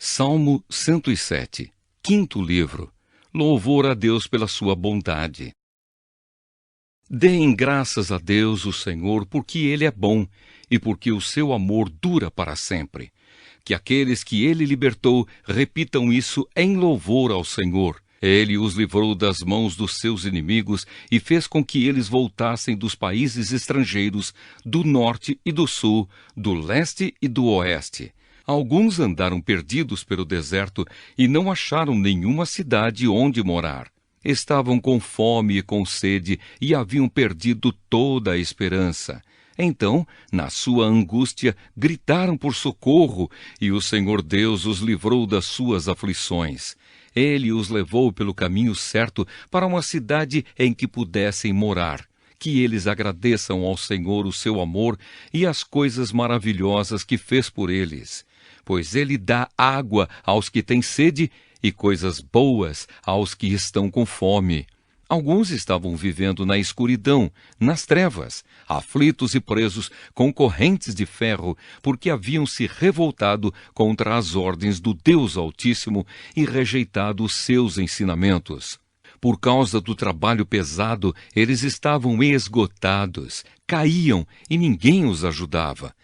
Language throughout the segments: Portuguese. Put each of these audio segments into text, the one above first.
Salmo 107, quinto livro. Louvor a Deus pela sua bondade. Deem graças a Deus, o Senhor, porque Ele é bom e porque o seu amor dura para sempre. Que aqueles que Ele libertou repitam isso em louvor ao Senhor. Ele os livrou das mãos dos seus inimigos e fez com que eles voltassem dos países estrangeiros, do norte e do sul, do leste e do oeste. Alguns andaram perdidos pelo deserto e não acharam nenhuma cidade onde morar. Estavam com fome e com sede e haviam perdido toda a esperança. Então, na sua angústia, gritaram por socorro, e o Senhor Deus os livrou das suas aflições. Ele os levou pelo caminho certo para uma cidade em que pudessem morar. Que eles agradeçam ao Senhor o seu amor e as coisas maravilhosas que fez por eles. Pois Ele dá água aos que têm sede e coisas boas aos que estão com fome. Alguns estavam vivendo na escuridão, nas trevas, aflitos e presos com correntes de ferro, porque haviam se revoltado contra as ordens do Deus Altíssimo e rejeitado os seus ensinamentos. Por causa do trabalho pesado, eles estavam esgotados, caíam e ninguém os ajudava.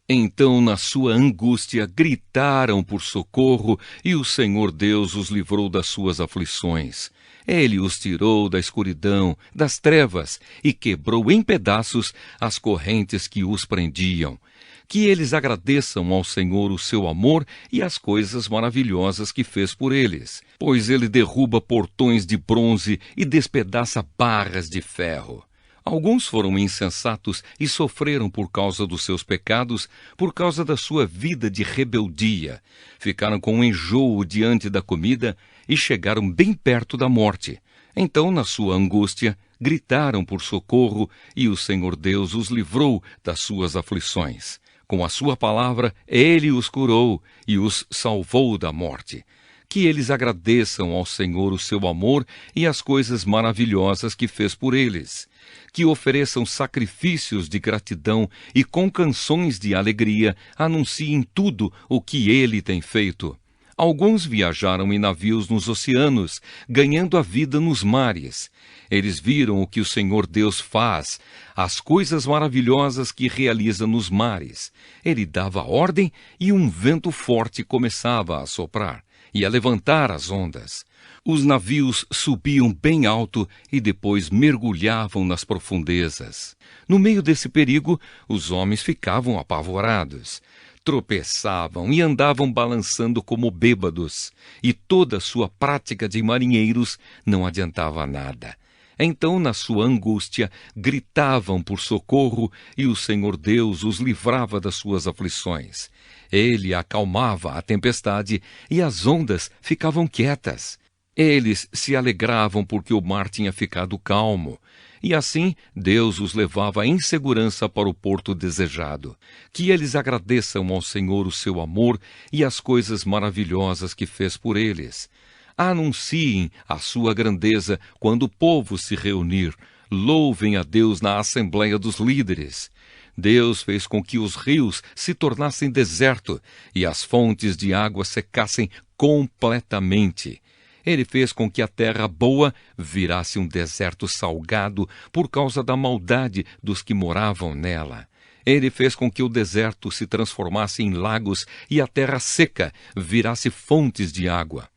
Então, na sua angústia, gritaram por socorro e o Senhor Deus os livrou das suas aflições. Ele os tirou da escuridão, das trevas, e quebrou em pedaços as correntes que os prendiam. Que eles agradeçam ao Senhor o seu amor e as coisas maravilhosas que fez por eles, pois ele derruba portões de bronze e despedaça barras de ferro. Alguns foram insensatos e sofreram por causa dos seus pecados, por causa da sua vida de rebeldia. Ficaram com enjoo diante da comida e chegaram bem perto da morte. Então, na sua angústia, gritaram por socorro e o Senhor Deus os livrou das suas aflições. Com a sua palavra, Ele os curou e os salvou da morte. Que eles agradeçam ao Senhor o seu amor e as coisas maravilhosas que fez por eles. Que ofereçam sacrifícios de gratidão e com canções de alegria anunciem tudo o que Ele tem feito. Alguns viajaram em navios nos oceanos, ganhando a vida nos mares. Eles viram o que o Senhor Deus faz, as coisas maravilhosas que realiza nos mares. Ele dava ordem e um vento forte começava a soprar e a levantar as ondas. Os navios subiam bem alto e depois mergulhavam nas profundezas. No meio desse perigo, os homens ficavam apavorados. Tropeçavam e andavam balançando como bêbados, e toda a sua prática de marinheiros não adiantava nada. Então, na sua angústia, gritavam por socorro e o Senhor Deus os livrava das suas aflições. Ele acalmava a tempestade e as ondas ficavam quietas. Eles se alegravam porque o mar tinha ficado calmo. E assim, Deus os levava em segurança para o porto desejado. Que eles agradeçam ao Senhor o seu amor e as coisas maravilhosas que fez por eles. Anunciem a sua grandeza quando o povo se reunir. Louvem a Deus na assembleia dos líderes. Deus fez com que os rios se tornassem deserto e as fontes de água secassem completamente. Ele fez com que a terra boa virasse um deserto salgado por causa da maldade dos que moravam nela. Ele fez com que o deserto se transformasse em lagos e a terra seca virasse fontes de água.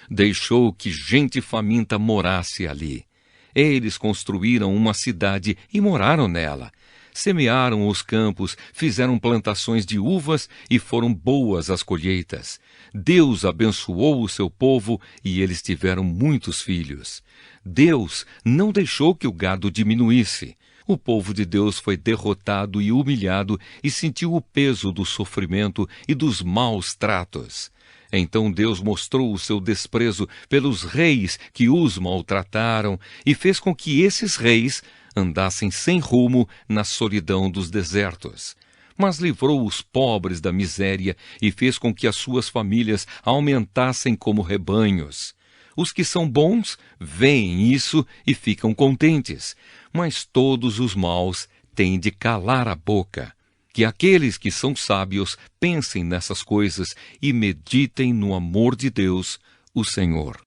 Deixou que gente faminta morasse ali. Eles construíram uma cidade e moraram nela. Semearam os campos, fizeram plantações de uvas e foram boas as colheitas. Deus abençoou o seu povo e eles tiveram muitos filhos. Deus não deixou que o gado diminuísse. O povo de Deus foi derrotado e humilhado e sentiu o peso do sofrimento e dos maus tratos. Então Deus mostrou o seu desprezo pelos reis que os maltrataram e fez com que esses reis andassem sem rumo na solidão dos desertos. Mas livrou os pobres da miséria e fez com que as suas famílias aumentassem como rebanhos. Os que são bons veem isso e ficam contentes, mas todos os maus têm de calar a boca. Que aqueles que são sábios pensem nessas coisas e meditem no amor de Deus, o Senhor.